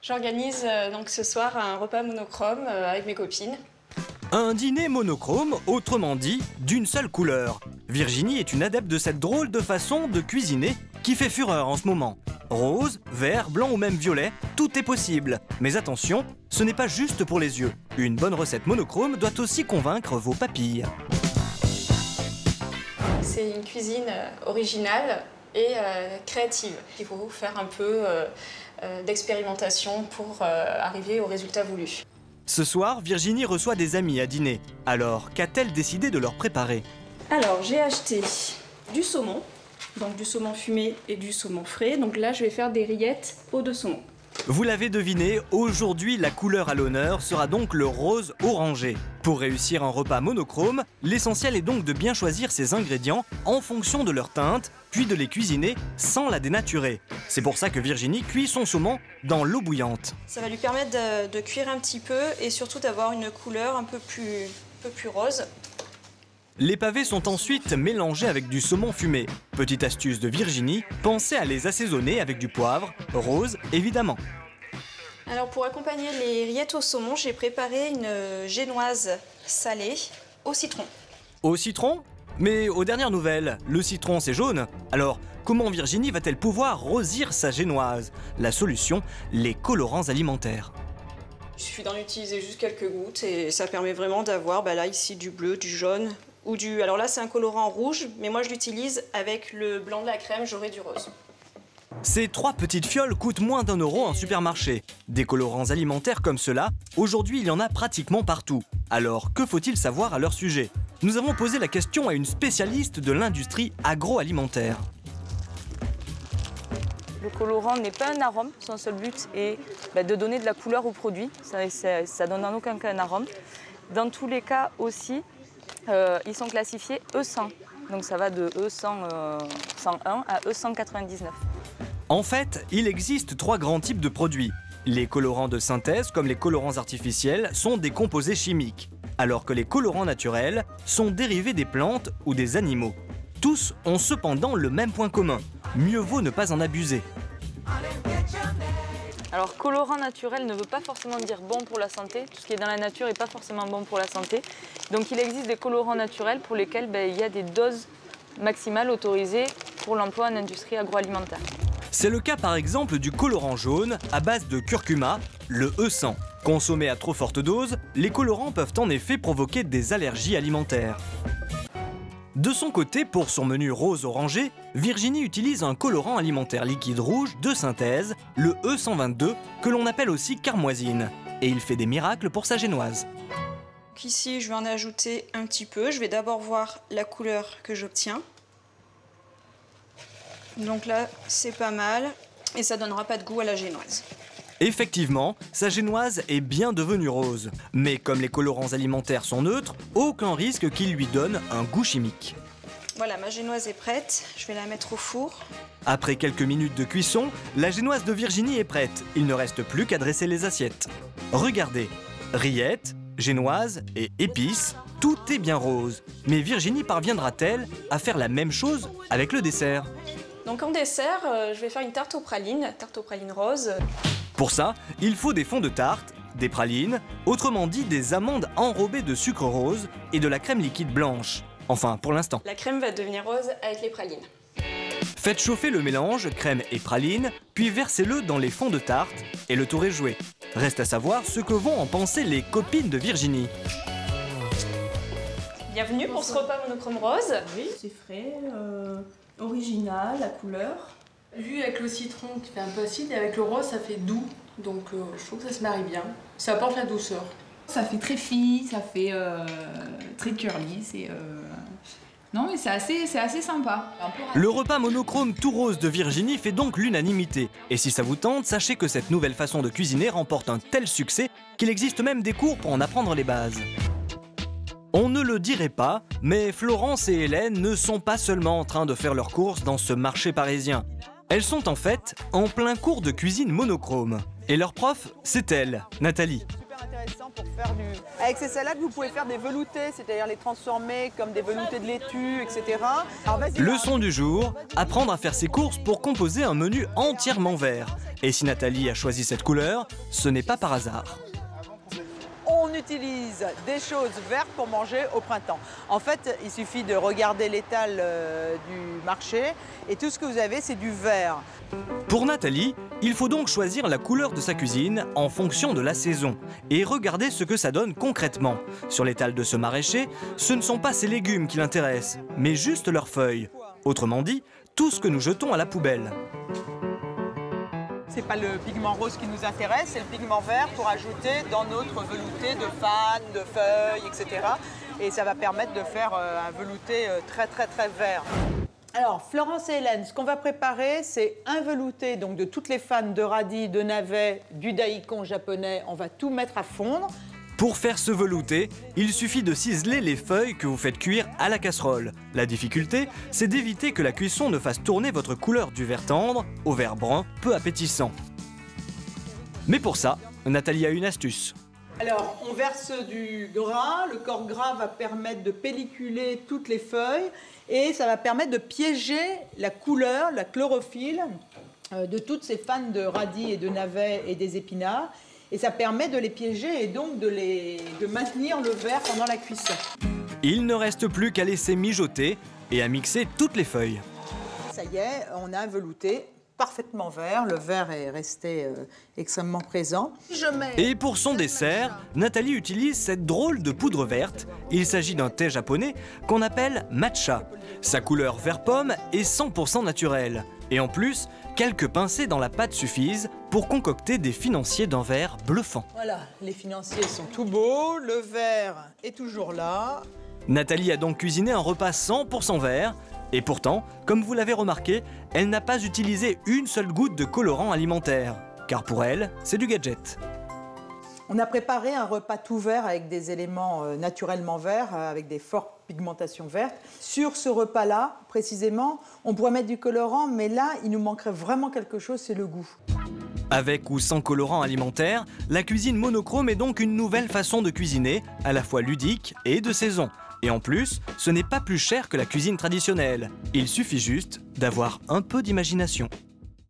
J'organise donc ce soir un repas monochrome avec mes copines. Un dîner monochrome, autrement dit, d'une seule couleur. Virginie est une adepte de cette drôle de façon de cuisiner qui fait fureur en ce moment. Rose, vert, blanc ou même violet, tout est possible. Mais attention, ce n'est pas juste pour les yeux. Une bonne recette monochrome doit aussi convaincre vos papilles. C'est une cuisine originale et créative. Il faut faire un peu d'expérimentation pour arriver au résultat voulu. Ce soir, Virginie reçoit des amis à dîner. Alors, qu'a-t-elle décidé de leur préparer? Alors, j'ai acheté du saumon, donc du saumon fumé et du saumon frais. Donc là, je vais faire des rillettes aux deux saumons. Vous l'avez deviné, aujourd'hui, la couleur à l'honneur sera donc le rose orangé. Pour réussir un repas monochrome, l'essentiel est donc de bien choisir ses ingrédients en fonction de leur teinte, puis de les cuisiner sans la dénaturer. C'est pour ça que Virginie cuit son saumon dans l'eau bouillante. Ça va lui permettre de cuire un petit peu et surtout d'avoir une couleur un peu plus rose. Les pavés sont ensuite mélangés avec du saumon fumé. Petite astuce de Virginie, pensez à les assaisonner avec du poivre, rose évidemment. Alors pour accompagner les rillettes au saumon, j'ai préparé une génoise salée au citron. Au citron? Mais aux dernières nouvelles, le citron c'est jaune. Alors comment Virginie va-t-elle pouvoir rosir sa génoise? La solution, les colorants alimentaires. Il suffit d'en utiliser juste quelques gouttes et ça permet vraiment d'avoir là ici du bleu, du jaune ou du... Alors là c'est un colorant rouge, mais moi je l'utilise avec le blanc de la crème, j'aurai du rose. Ces 3 petites fioles coûtent moins d'1 € en supermarché. Des colorants alimentaires comme cela, aujourd'hui il y en a pratiquement partout. Alors que faut-il savoir à leur sujet? Nous avons posé la question à une spécialiste de l'industrie agroalimentaire. Le colorant n'est pas un arôme, son seul but est de donner de la couleur au produit. Ça donne en aucun cas un arôme. Dans tous les cas aussi, ils sont classifiés E100. Donc ça va de E101 à E199. En fait, il existe 3 grands types de produits. Les colorants de synthèse, comme les colorants artificiels, sont des composés chimiques, alors que les colorants naturels sont dérivés des plantes ou des animaux. Tous ont cependant le même point commun. Mieux vaut ne pas en abuser. Alors, colorant naturel ne veut pas forcément dire bon pour la santé. Tout ce qui est dans la nature n'est pas forcément bon pour la santé. Donc, il existe des colorants naturels pour lesquels il y a des doses maximales autorisées pour l'emploi en industrie agroalimentaire. C'est le cas par exemple du colorant jaune à base de curcuma, le E100. Consommé à trop forte dose, les colorants peuvent en effet provoquer des allergies alimentaires. De son côté, pour son menu rose orangé, Virginie utilise un colorant alimentaire liquide rouge de synthèse, le E122, que l'on appelle aussi carmoisine. Et il fait des miracles pour sa génoise. Donc ici, je vais en ajouter un petit peu. Je vais d'abord voir la couleur que j'obtiens. Donc là, c'est pas mal et ça donnera pas de goût à la génoise. Effectivement, sa génoise est bien devenue rose. Mais comme les colorants alimentaires sont neutres, aucun risque qu'ils lui donnent un goût chimique. Voilà, ma génoise est prête. Je vais la mettre au four. Après quelques minutes de cuisson, la génoise de Virginie est prête. Il ne reste plus qu'à dresser les assiettes. Regardez, rillettes, génoise et épices, tout est bien rose. Mais Virginie parviendra-t-elle à faire la même chose avec le dessert? Donc en dessert, je vais faire une tarte aux pralines rose. Pour ça, il faut des fonds de tarte, des pralines, autrement dit des amandes enrobées de sucre rose et de la crème liquide blanche. Enfin, pour l'instant. La crème va devenir rose avec les pralines. Faites chauffer le mélange crème et praline, puis versez-le dans les fonds de tarte et le tour est joué. Reste à savoir ce que vont en penser les copines de Virginie. Bienvenue pour ce repas monochrome rose. Oui, c'est frais, original, la couleur. Vu avec le citron qui fait un peu acide et avec le rose ça fait doux, donc je trouve que ça se marie bien. Ça apporte la douceur. Ça fait très fille, ça fait très curly, non mais c'est assez sympa. Le repas monochrome tout rose de Virginie fait donc l'unanimité. Et si ça vous tente, sachez que cette nouvelle façon de cuisiner remporte un tel succès qu'il existe même des cours pour en apprendre les bases. On ne le dirait pas, mais Florence et Hélène ne sont pas seulement en train de faire leurs courses dans ce marché parisien. Elles sont en fait en plein cours de cuisine monochrome. Et leur prof, c'est elle, Nathalie. Super intéressant pour faire du... Avec ces salades, vous pouvez faire des veloutés, c'est-à-dire les transformer comme des veloutés de laitue, etc. Alors, Leçon du jour, apprendre à faire ses courses pour composer un menu entièrement vert. Et si Nathalie a choisi cette couleur, ce n'est pas par hasard. On utilise des choses vertes pour manger au printemps. En fait, il suffit de regarder l'étal du marché et tout ce que vous avez, c'est du vert. Pour Nathalie, il faut donc choisir la couleur de sa cuisine en fonction de la saison et regarder ce que ça donne concrètement. Sur l'étal de ce maraîcher, ce ne sont pas ses légumes qui l'intéressent, mais juste leurs feuilles. Autrement dit, tout ce que nous jetons à la poubelle. C'est pas le pigment rose qui nous intéresse, c'est le pigment vert pour ajouter dans notre velouté de fans, de feuilles, etc. Et ça va permettre de faire un velouté très vert. Alors, Florence et Hélène, ce qu'on va préparer, c'est un velouté donc, de toutes les fans de radis, de navets, du daikon japonais. On va tout mettre à fondre. Pour faire ce velouté, il suffit de ciseler les feuilles que vous faites cuire à la casserole. La difficulté, c'est d'éviter que la cuisson ne fasse tourner votre couleur du vert tendre au vert brun peu appétissant. Mais pour ça, Nathalie a une astuce. Alors, on verse du gras. Le corps gras va permettre de pelliculer toutes les feuilles et ça va permettre de piéger la couleur, la chlorophylle de toutes ces fans de radis et de navets et des épinards. Et ça permet de les piéger et donc de maintenir le vert pendant la cuisson. Il ne reste plus qu'à laisser mijoter et à mixer toutes les feuilles. Ça y est, on a un velouté parfaitement vert. Le vert est resté extrêmement présent. Et pour son dessert, Nathalie utilise cette drôle de poudre verte. Il s'agit d'un thé japonais qu'on appelle matcha. Sa couleur vert pomme est 100% naturelle. Et en plus, quelques pincées dans la pâte suffisent pour concocter des financiers d'un vert bluffant. Voilà, les financiers sont tout beaux, le vert est toujours là. Nathalie a donc cuisiné un repas 100% vert. Et pourtant, comme vous l'avez remarqué, elle n'a pas utilisé une seule goutte de colorant alimentaire. Car pour elle, c'est du gadget. On a préparé un repas tout vert avec des éléments naturellement verts, avec des fortes pigmentations vertes. Sur ce repas-là, précisément, on pourrait mettre du colorant, mais là, il nous manquerait vraiment quelque chose, c'est le goût. Avec ou sans colorant alimentaire, la cuisine monochrome est donc une nouvelle façon de cuisiner, à la fois ludique et de saison. Et en plus, ce n'est pas plus cher que la cuisine traditionnelle. Il suffit juste d'avoir un peu d'imagination.